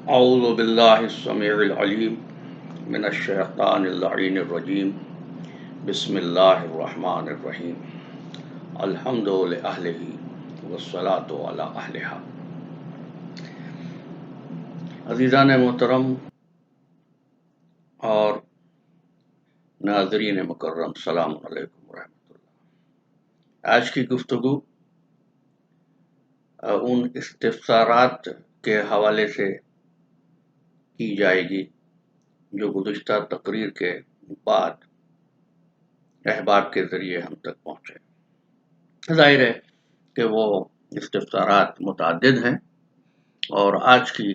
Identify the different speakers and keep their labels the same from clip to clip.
Speaker 1: اعوذ باللہ السمیع العلیم من الشیطان اللعین الرجیم بسم اللہ الرحمن الرحیم الحمد لأہلہ والصلاة علی اہلہا۔ عزیزان محترم اور ناظرین مکرم، السلام علیکم ورحمۃ اللہ۔ آج کی گفتگو ان استفسارات کے حوالے سے کی جائے گی جو گزشتہ تقریر کے بعد احباب کے ذریعے ہم تک پہنچے۔ ظاہر ہے کہ وہ استفسارات متعدد ہیں اور آج کی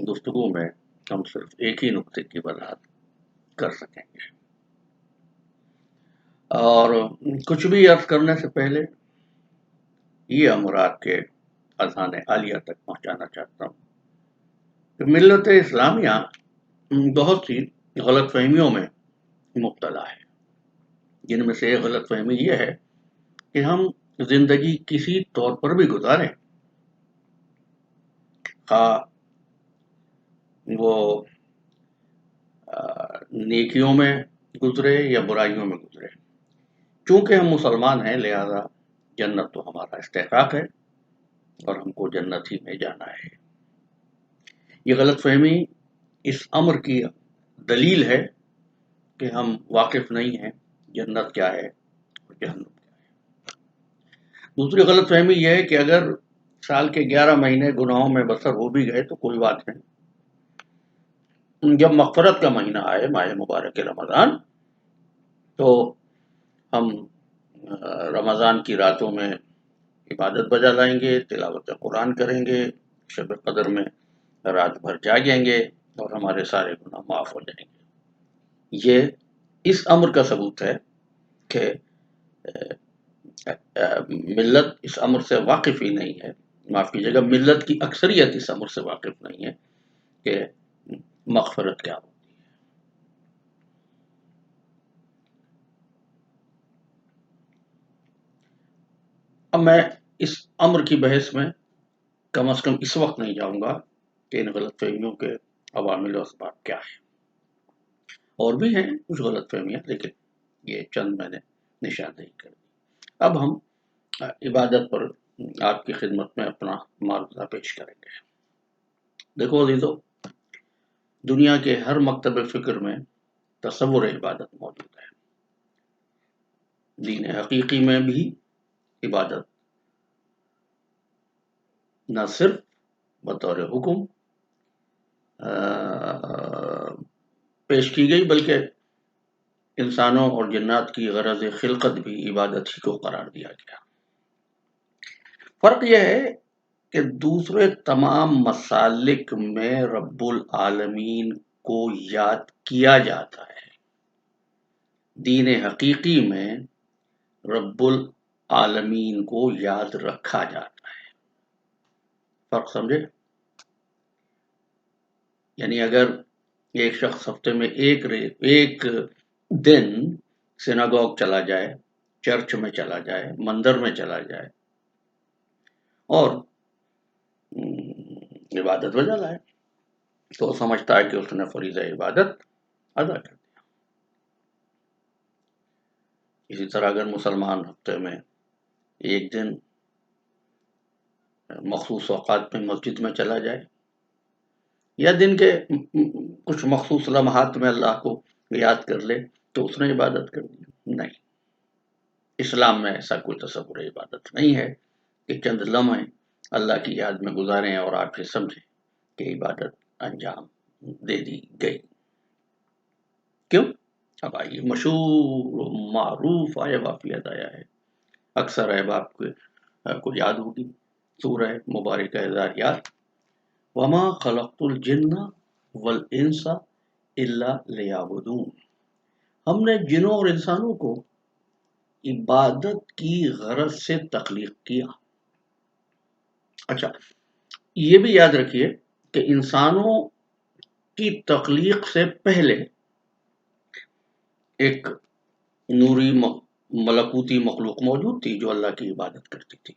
Speaker 1: گفتگو میں ہم صرف ایک ہی نقطے کی وضاحت کر سکیں گے۔ اور کچھ بھی عرض کرنے سے پہلے یہ امرات کے اذہان عالیہ تک پہنچانا چاہتا ہوں کہ ملت اسلامیہ بہت سی غلط فہمیوں میں مبتلا ہے، جن میں سے ایک غلط فہمی یہ ہے کہ ہم زندگی کسی طور پر بھی گزاریں، خواہ وہ نیکیوں میں گزرے یا برائیوں میں گزرے، چونکہ ہم مسلمان ہیں لہذا جنت تو ہمارا استحقاق ہے اور ہم کو جنت ہی میں جانا ہے۔ یہ غلط فہمی اس امر کی دلیل ہے کہ ہم واقف نہیں ہیں جنت کیا ہے اور جہنم کیا ہے۔ دوسری غلط فہمی یہ ہے کہ اگر سال کے 11 مہینے گناہوں میں بسر ہو بھی گئے تو کوئی بات نہیں، جب مغفرت کا مہینہ آئے، ماہ مبارک رمضان، تو ہم رمضان کی راتوں میں عبادت بجا لائیں گے، تلاوت قرآن کریں گے، شب قدر میں رات بھر جاگیں گے اور ہمارے سارے گناہ معاف ہو جائیں گے۔ یہ اس امر کا ثبوت ہے کہ ملت اس امر سے واقف ہی نہیں ہے، معاف کیجیے گا، ملت کی اکثریت اس امر سے واقف نہیں ہے کہ مغفرت کیا ہوتی ہے۔ اب میں اس امر کی بحث میں کم از کم اس وقت نہیں جاؤں گا کہ ان غلط فہمیوں کے عوامل و اسباب کیا ہیں۔ اور بھی ہیں کچھ غلط فہمیاں، لیکن یہ چند میں نے نشاندہی کر دی۔ اب ہم عبادت پر آپ کی خدمت میں اپنا معروضہ پیش کریں گے۔ دیکھو عزیزو، دنیا کے ہر مکتب فکر میں تصور عبادت موجود ہے۔ دین حقیقی میں بھی عبادت نہ صرف بطور حکم پیش کی گئی بلکہ انسانوں اور جنات کی غرض خلقت بھی عبادت ہی کو قرار دیا گیا۔ فرق یہ ہے کہ دوسرے تمام مسالک میں رب العالمین کو یاد کیا جاتا ہے، دین حقیقی میں رب العالمین کو یاد رکھا جاتا ہے۔ فرق سمجھے؟ یعنی اگر ایک شخص ہفتے میں ایک دن سیناگوگ چلا جائے، چرچ میں چلا جائے، مندر میں چلا جائے اور عبادت بجا لائے تو سمجھتا ہے کہ اس نے فریضہ عبادت ادا کر دیا۔ اسی طرح اگر مسلمان ہفتے میں ایک دن مخصوص اوقات میں مسجد میں چلا جائے یا دن کے کچھ مخصوص لمحات میں اللہ کو یاد کر لے تو اس نے عبادت کر دی؟ نہیں، اسلام میں ایسا کوئی تصور عبادت نہیں ہے کہ چند لمحے اللہ کی یاد میں گزاریں اور آپ یہ سمجھیں کہ عبادت انجام دے دی گئی۔ کیوں؟ اب آئیے، مشہور معروف آیا واقعات آیا ہے، اکثر احباب کو یاد ہوگی، سورہ مبارکہ ذاریات، وما خلقت الجن والانس الا لیعبدون، ہم نے جنوں اور انسانوں کو عبادت کی غرض سے تخلیق کیا۔ اچھا، یہ بھی یاد رکھیے کہ انسانوں کی تخلیق سے پہلے ایک نوری ملکوتی مخلوق موجود تھی جو اللہ کی عبادت کرتی تھی،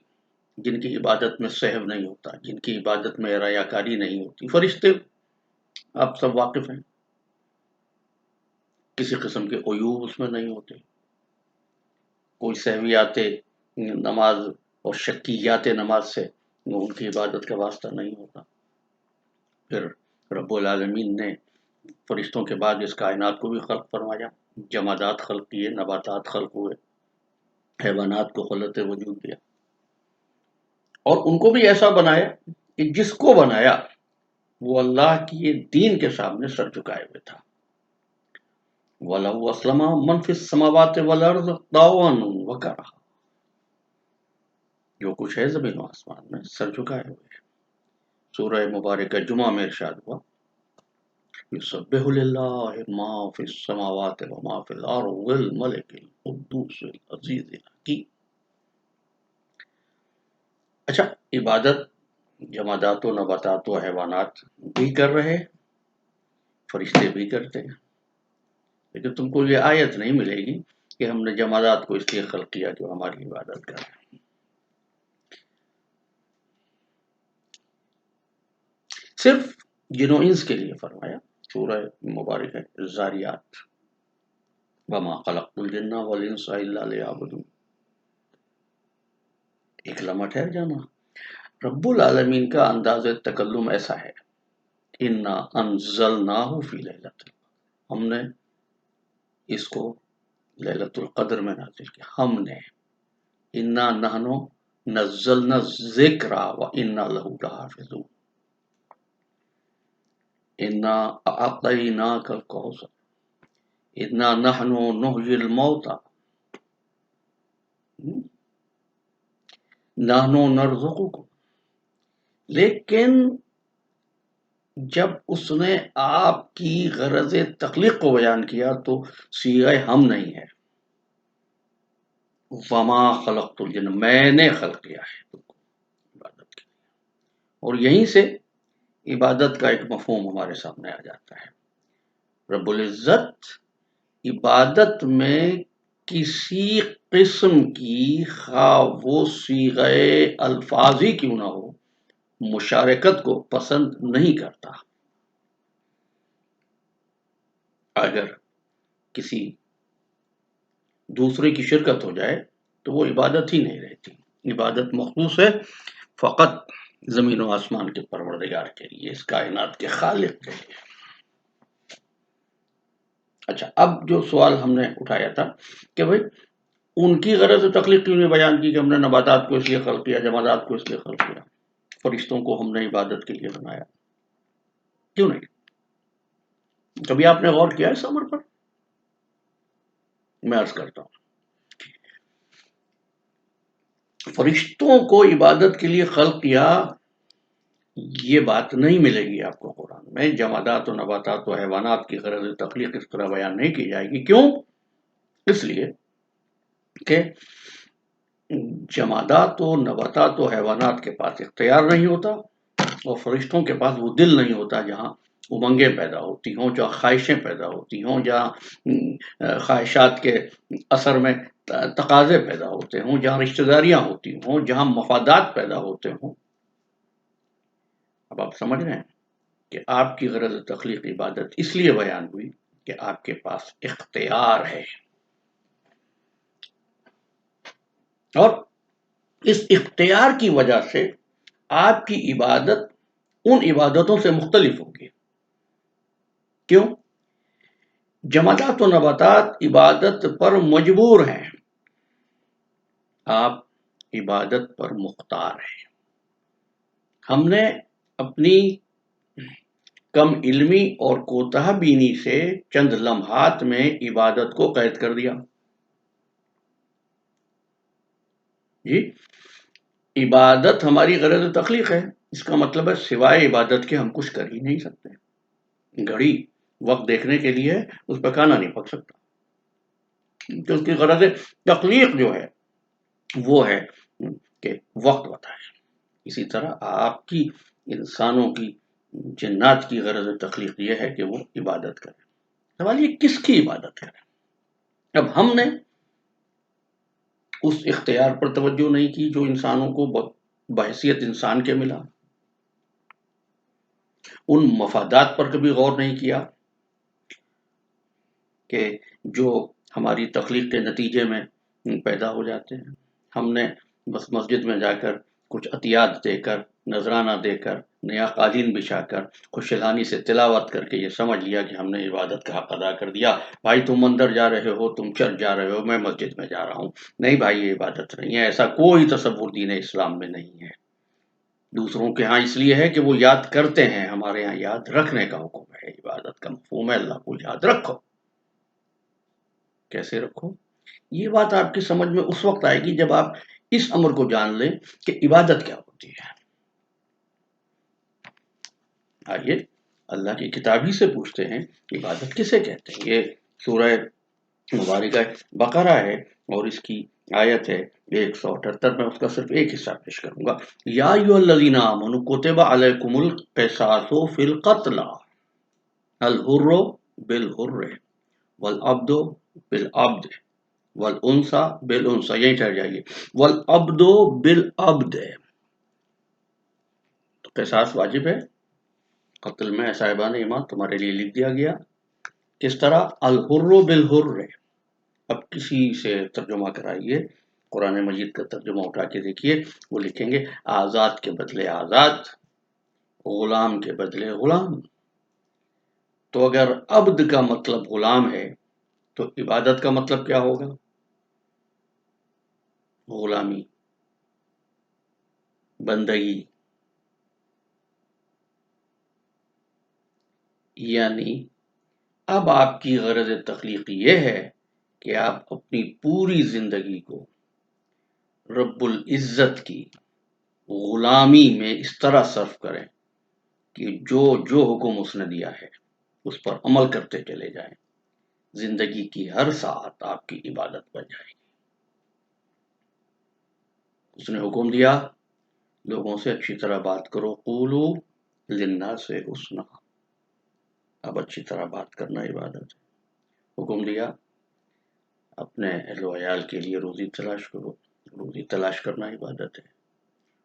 Speaker 1: جن کی عبادت میں سہو نہیں ہوتا، جن کی عبادت میں ریاکاری نہیں ہوتی، فرشتے آپ سب واقف ہیں، کسی قسم کے عیوب اس میں نہیں ہوتے، کوئی سہویات نماز اور شکیات نماز سے ان کی عبادت کا واسطہ نہیں ہوتا۔ پھر رب العالمین نے فرشتوں کے بعد اس کائنات کو بھی خلق فرمایا، جمادات خلق کیے، نباتات خلق ہوئے، حیوانات کو خلقت وجود دیا، اور ان کو بھی ایسا بنایا کہ جس کو بنایا وہ اللہ کی دین کے سامنے سر جھکائے ہوئے تھا۔ وَلَهُ أَسْلَمَ مَنْ فِي السَّمَاوَاتِ وَالْأَرْضِ طَوْعًا وَكَرْهًا، جو کچھ ہے زمین و آسمان میں سر جھکائے ہوئے ہیں۔ سورہ مبارکہ جمعہ میں ارشاد ہوا، يُسَبِّحُ لِلَّهِ مَا فِي السَّمَاوَاتِ وَمَا فِي الْأَرْضِ الْمَلِكِ الْقُدُّوسِ الْعَزِيزِ الْحَكِيمِ۔ اچھا، عبادت جمادات و نباتات و حیوانات بھی کر رہے، فرشتے بھی کرتے ہیں، لیکن تم کو یہ آیت نہیں ملے گی کہ ہم نے جمادات کو اس لیے خلق کیا کہ وہ ہماری عبادت کریں۔ صرف جن و انس کے لیے فرمایا، سورہ مبارک ہے الزاریات، وما خلقت الجن والانس الا لیعبدون۔ ایک لمحہ ٹھہر جانا، رب العالمین کا انداز تکلم ایسا ہے، انا انزلناہ فی لیلۃ القدر، ہم نے اس کو لیلۃ القدر میں نازل کیا، ہم نے، انا نحن نزلنا الذکر وانا لہ لحافظون، انا اعطیناک الکوثر، انا نحن نحیی الموتى، نحن نرزقکم۔ لیکن جب اس نے آپ کی غرض تخلیق کو بیان کیا تو صیغہ ہم نہیں ہے، وما خلقت الجن، میں نے خلق کیا ہے تم کو عبادت کے لیے، اور یہیں سے عبادت کا ایک مفہوم ہمارے سامنے آ جاتا ہے۔ رب العزت عبادت میں کسی قسم کی، خواہ وہ صیغہ الفاظ ہی کیوں نہ ہو، مشارکت کو پسند نہیں کرتا۔ اگر کسی دوسرے کی شرکت ہو جائے تو وہ عبادت ہی نہیں رہتی، عبادت مخصوص ہے فقط زمین و آسمان کے پروردگار کے لیے، اس کائنات کے خالق کے لیے۔ اچھا، اب جو سوال ہم نے اٹھایا تھا کہ بھئی ان کی غرض تخلیق کیوں نہیں بیان کی کہ ہم نے نباتات کو اس لیے خلق کیا، جمادات کو اس لیے خلق کیا، فرشتوں کو ہم نے عبادت کے لیے بنایا، کیوں نہیں؟ کبھی آپ نے غور کیا اس امر پر؟ میں عرض کرتا ہوں، فرشتوں کو عبادت کے لیے خلق کیا، یہ بات نہیں ملے گی آپ کو قرآن میں۔ جمادات و نباتات و حیوانات کی غرض تخلیق اس طرح بیان نہیں کی جائے گی، کیوں؟ اس لیے کہ جمادات و نباتات و حیوانات کے پاس اختیار نہیں ہوتا، اور فرشتوں کے پاس وہ دل نہیں ہوتا جہاں امنگیں پیدا ہوتی ہوں، جہاں خواہشیں پیدا ہوتی ہوں، جہاں خواہشات کے اثر میں تقاضے پیدا ہوتے ہوں، جہاں رشتہ داریاں ہوتی ہوں، جہاں مفادات پیدا ہوتے ہوں۔ اب آپ سمجھ رہے ہیں کہ آپ کی غرض تخلیق عبادت اس لیے بیان ہوئی کہ آپ کے پاس اختیار ہے، اور اس اختیار کی وجہ سے آپ کی عبادت ان عبادتوں سے مختلف ہوگی۔ کیوں؟ جمادات و نباتات عبادت پر مجبور ہیں، آپ عبادت پر مختار ہیں۔ ہم نے اپنی کم علمی اور کوتاہ بینی سے چند لمحات میں عبادت کو قید کر دیا۔ جی، عبادت ہماری غرض تخلیق ہے، اس کا مطلب ہے سوائے عبادت کے ہم کچھ کر ہی نہیں سکتے۔ گھڑی وقت دیکھنے کے لیے اس پہ کھانا نہیں پک سکتا، تو اس کی غرض تخلیق جو ہے وہ ہے کہ وقت بتائے۔ اسی طرح آپ کی، انسانوں کی، جنات کی غرض تخلیق یہ ہے کہ وہ عبادت کریں۔ سوال یہ کس کی عبادت کریں؟ اب ہم نے اس اختیار پر توجہ نہیں کی جو انسانوں کو بحیثیت انسان کے ملا۔ ان مفادات پر کبھی غور نہیں کیا کہ جو ہماری تخلیق کے نتیجے میں پیدا ہو جاتے ہیں. ہم نے بس مسجد میں جا کر کچھ عطیات دے کر، نذرانہ دے کر، نیا قالین بچھا کر، خوشحالی سے تلاوت کر کے یہ سمجھ لیا کہ ہم نے عبادت کا حق ادا کر دیا. بھائی تم اندر جا رہے ہو، تم چرچ جا رہے ہو، میں مسجد میں جا رہا ہوں. نہیں بھائی، یہ عبادت نہیں ہے. ایسا کوئی تصور دین اسلام میں نہیں ہے. دوسروں کے ہاں اس لیے ہے کہ وہ یاد کرتے ہیں، ہمارے ہاں یاد رکھنے کا حکم ہے. عبادت کا مفہوم ہے اللہ کو یاد رکھو. کیسے رکھو؟ یہ بات آپ کی سمجھ میں اس وقت آئے گی جب آپ اس امر کو جان لیں کہ عبادت کیا ہوتی ہے. آئیے اللہ کی کتاب ہی سے پوچھتے ہیں عبادت کسے کہتے ہیں. یہ سورہ مبارکہ بقرہ ہے اور اس کی آیت ہے 178. میں اس کا صرف ایک حصہ پیش کروں گا. یا ایھا الذین آمنوا کتب علیکم القصاص فی القتل الحر بالحر والعبد بالعبد والانثى بالانثى. یہیں ٹھہر جائیے. والعبد بالعبد. تو قصاص واجب ہے قتل میں. صاحبان ایمان تمہارے لیے لکھ دیا گیا. کس طرح؟ الحر بالحر. اب کسی سے ترجمہ کرائیے، قرآن مجید کا ترجمہ اٹھا کے دیکھیے، وہ لکھیں گے آزاد کے بدلے آزاد، غلام کے بدلے غلام. تو اگر عبد کا مطلب غلام ہے تو عبادت کا مطلب کیا ہوگا؟ غلامی، بندگی. یعنی اب آپ کی غرض تخلیق یہ ہے کہ آپ اپنی پوری زندگی کو رب العزت کی غلامی میں اس طرح صرف کریں کہ جو جو حکم اس نے دیا ہے اس پر عمل کرتے چلے جائیں. زندگی کی ہر ساعت آپ کی عبادت بن جائے گی. اس نے حکم دیا لوگوں سے اچھی طرح بات کرو، قولو للناس حسنا. اب اچھی طرح بات کرنا عبادت ہے. حکم دیا اپنے اہل و عیال کے لیے روزی تلاش کرو، روزی تلاش کرنا عبادت ہے.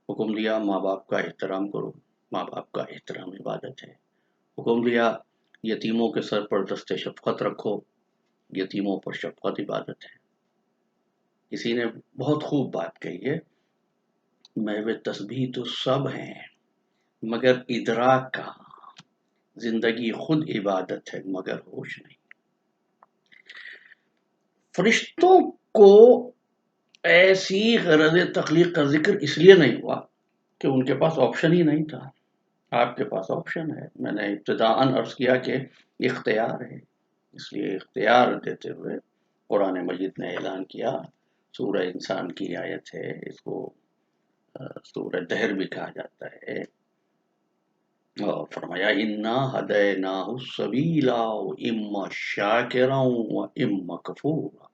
Speaker 1: حکم دیا ماں باپ کا احترام کرو، ماں باپ کا احترام عبادت ہے. حکم دیا یتیموں کے سر پر دست شفقت رکھو، یتیموں پر شفقت عبادت ہے. کسی نے بہت خوب بات کہی ہے، محو تسبیح تو سب ہیں مگر ادراک کہاں. زندگی خود عبادت ہے مگر ہوش نہیں. فرشتوں کو ایسی غرض تخلیق کا ذکر اس لیے نہیں ہوا کہ ان کے پاس آپشن ہی نہیں تھا. آپ کے پاس آپشن ہے. میں نے ابتداءً عرض کیا کہ اختیار ہے، اس لیے اختیار دیتے ہوئے قرآن مجید نے اعلان کیا. سورہ انسان کی آیت ہے، اس کو سورہ دہر بھی کہا جاتا ہے. اور فرمایا انا ہدیناہ السبیل اما شاکرا و اما کفورا.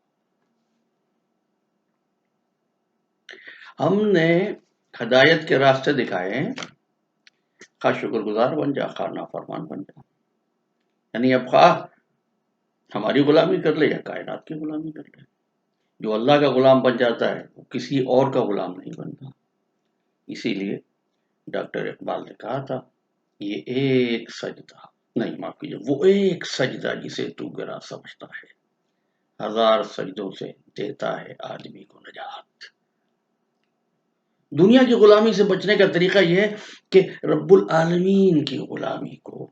Speaker 1: ہم نے ہدایت کے راستے دکھائے ہیں، خواہ شکر گزار بن جا، خواہ نافرمان بن جا. یعنی اب خواہ ہماری غلامی کر لے یا کائنات کی غلامی کر لے. جو اللہ کا غلام بن جاتا ہے وہ کسی اور کا غلام نہیں بنتا. اسی لیے ڈاکٹر اقبال نے کہا تھا یہ ایک سجدہ، نہیں معاف کیجیے، وہ ایک سجدہ جسے تو گرا سمجھتا ہے، ہزار سجدوں سے دیتا ہے آدمی کو نجات. دنیا کی غلامی سے بچنے کا طریقہ یہ ہے کہ رب العالمین کی غلامی کو،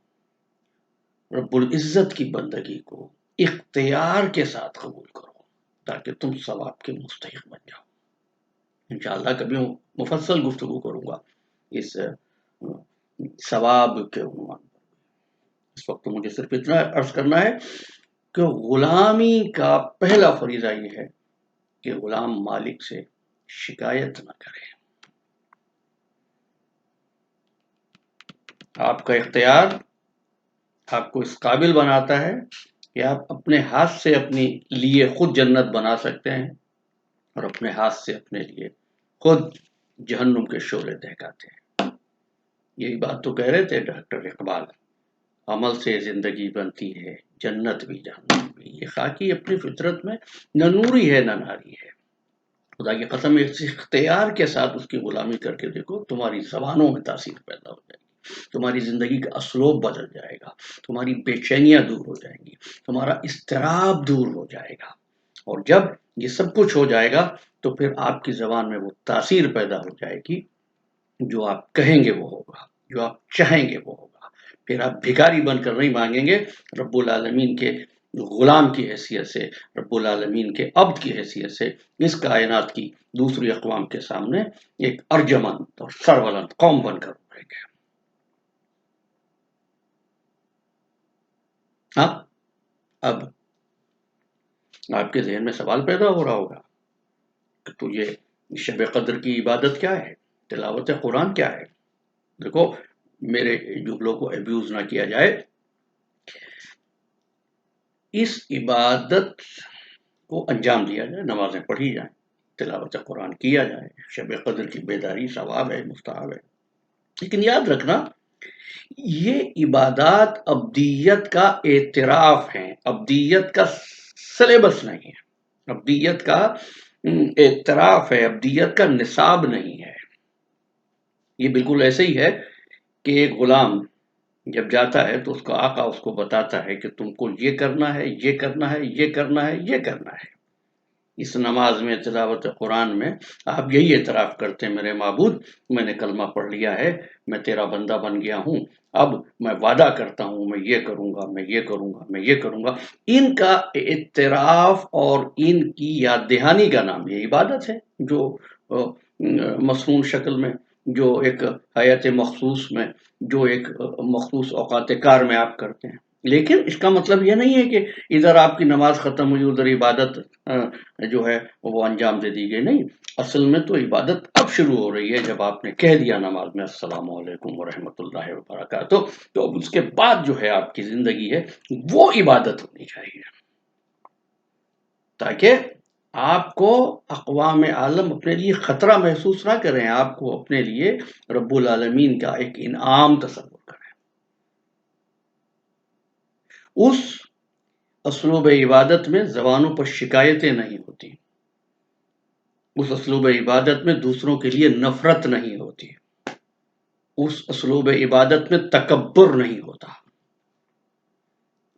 Speaker 1: رب العزت کی بندگی کو اختیار کے ساتھ قبول کرو تاکہ تم ثواب کے مستحق بن جاؤ. انشاءاللہ کبھی مفصل گفتگو کروں گا اس ثواب کے عنوان پر. اس وقت مجھے صرف اتنا عرض کرنا ہے کہ غلامی کا پہلا فریضہ یہ ہے کہ غلام مالک سے شکایت نہ کرے. آپ کا اختیار آپ کو اس قابل بناتا ہے کہ آپ اپنے ہاتھ سے اپنے لیے خود جنت بنا سکتے ہیں اور اپنے ہاتھ سے اپنے لیے خود جہنم کے شعلے دہکاتے ہیں. یہی بات تو کہہ رہے تھے ڈاکٹر اقبال، عمل سے زندگی بنتی ہے جنت بھی جہنم بھی. یہ خاکی اپنی فطرت میں نہ نوری ہے نہ ناری ہے. خدا کی قسم اس اختیار کے ساتھ اس کی غلامی کر کے دیکھو، تمہاری زبانوں میں تاثیر پیدا ہو جائے گی. تمہاری زندگی کا اسلوب بدل جائے گا، تمہاری بے چینیاں دور ہو جائیں گی، تمہارا اضطراب دور ہو جائے گا، اور جب یہ سب کچھ ہو جائے گا تو پھر آپ کی زبان میں وہ تاثیر پیدا ہو جائے گی، جو آپ کہیں گے وہ ہوگا، جو آپ چاہیں گے وہ ہوگا۔ پھر آپ بھکاری بن کر نہیں مانگیں گے، رب العالمین کے غلام کی حیثیت سے، رب العالمین کے عبد کی حیثیت سے اس کائنات کی دوسری اقوام کے سامنے ایک ارجمند اور سربلند قوم بن کر ابھریں گے۔ ہاں، اب آپ کے ذہن میں سوال پیدا ہو رہا ہوگا کہ تو یہ شب قدر کی عبادت کیا ہے، تلاوت قرآن کیا ہے؟ دیکھو، میرے جملوں کو ابیوز نہ کیا جائے، اس عبادت کو انجام دیا جائے، نمازیں پڑھی جائیں، تلاوت قرآن کیا جائے، شب قدر کی بیداری ثواب ہے، مستحب ہے، لیکن یاد رکھنا یہ عبادات ابدیت کا اعتراف ہیں، ابدیت کا سلیبس نہیں ہے، ابدیت کا اعتراف ہے، ابدیت کا نصاب نہیں ہے۔ یہ بالکل ایسے ہی ہے کہ ایک غلام جب جاتا ہے تو اس کا آقا اس کو بتاتا ہے کہ تم کو یہ کرنا ہے، یہ کرنا ہے، یہ کرنا ہے، یہ کرنا ہے۔ اس نماز میں، تلاوت قرآن میں آپ یہی اعتراف کرتے ہیں، میرے معبود میں نے کلمہ پڑھ لیا ہے، میں تیرا بندہ بن گیا ہوں، اب میں وعدہ کرتا ہوں میں یہ کروں گا، میں یہ کروں گا، میں یہ کروں گا۔ ان کا اعتراف اور ان کی یاد دہانی کا نام یہ عبادت ہے، جو مصنون شکل میں، جو ایک حیات مخصوص میں، جو ایک مخصوص اوقات کار میں آپ کرتے ہیں۔ لیکن اس کا مطلب یہ نہیں ہے کہ ادھر آپ کی نماز ختم ہوئی ادھر عبادت جو ہے وہ انجام دے دی گئی، نہیں، اصل میں تو عبادت اب شروع ہو رہی ہے جب آپ نے کہہ دیا نماز میں السلام علیکم ورحمۃ اللہ وبرکاتہ، تو اب اس کے بعد جو ہے آپ کی زندگی ہے وہ عبادت ہونی چاہیے، تاکہ آپ کو اقوام عالم اپنے لیے خطرہ محسوس نہ کریں، آپ کو اپنے لیے رب العالمین کا ایک انعام تصور کریں۔ اس اسلوب عبادت میں زبانوں پر شکایتیں نہیں ہوتی، اس اسلوب عبادت میں دوسروں کے لیے نفرت نہیں ہوتی، اس اسلوب عبادت میں تکبر نہیں ہوتا۔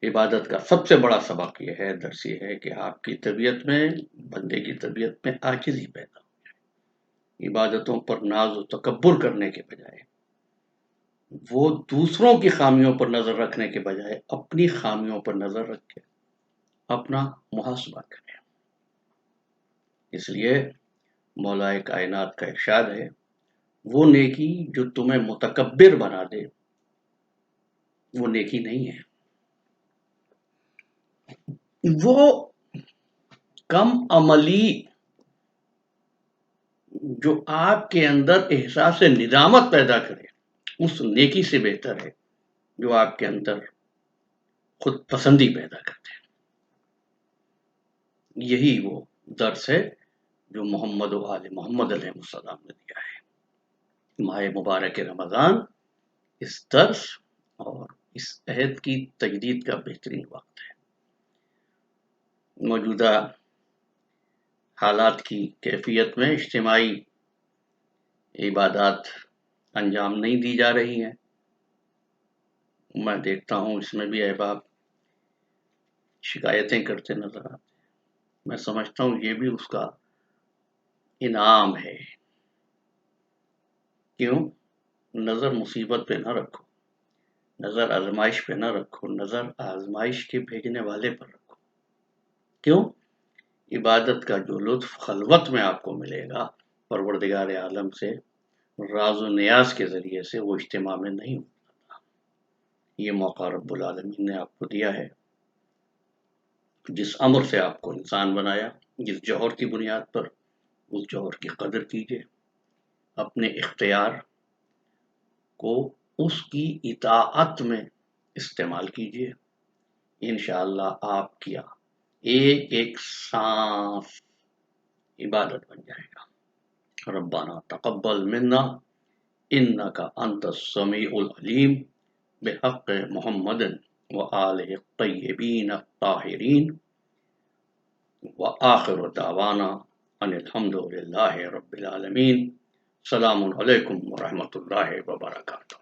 Speaker 1: عبادت کا سب سے بڑا سبق یہ ہے، درس یہ ہے کہ آپ کی طبیعت میں، بندے کی طبیعت میں عاجزی پیدا ہو جائے، عبادتوں پر ناز و تکبر کرنے کے بجائے، وہ دوسروں کی خامیوں پر نظر رکھنے کے بجائے اپنی خامیوں پر نظر رکھے، اپنا محاسبہ کرے۔ اس لیے مولا کائنات کا ارشاد ہے، وہ نیکی جو تمہیں متکبر بنا دے وہ نیکی نہیں ہے، وہ کم عملی جو آپ کے اندر احساس ندامت پیدا کرے اس نیکی سے بہتر ہے جو آپ کے اندر خود پسندی پیدا کرتے ہیں۔ یہی وہ درس ہے جو محمد و آل محمد علیہ السلام نے دیا ہے۔ ماہ مبارک رمضان اس درس اور اس عہد کی تجدید کا بہترین وقت ہے۔ موجودہ حالات کی کیفیت میں اجتماعی عبادات انجام نہیں دی جا رہی ہیں، میں دیکھتا ہوں اس میں بھی احباب شکایتیں کرتے نظر آتے ہیں، میں سمجھتا ہوں یہ بھی اس کا انعام ہے۔ کیوں؟ نظر مصیبت پہ نہ رکھو، نظر آزمائش پہ نہ رکھو، نظر آزمائش کے بھیجنے والے پر رکھو۔ کیوں؟ عبادت کا جو لطف خلوت میں آپ کو ملے گا پروردگار عالم سے راز و نیاز کے ذریعے سے، وہ اجتماع میں نہیں ہوتا۔ یہ موقع رب العالمین نے آپ کو دیا ہے، جس امر سے آپ کو انسان بنایا، جس جوہر کی بنیاد پر، اس جوہر کی قدر کیجیے، اپنے اختیار کو اس کی اطاعت میں استعمال کیجیے، انشاءاللہ آپ کیا ایک ایک سانس عبادت بن جائے گا۔ ربنا تقبل منا انک انت السمیع العلیم بحق محمد وآلہ الطیبین الطاہرین وآخر دعوانا ان الحمد للہ رب العالمین۔ السلام علیکم ورحمۃ اللہ وبرکاتہ۔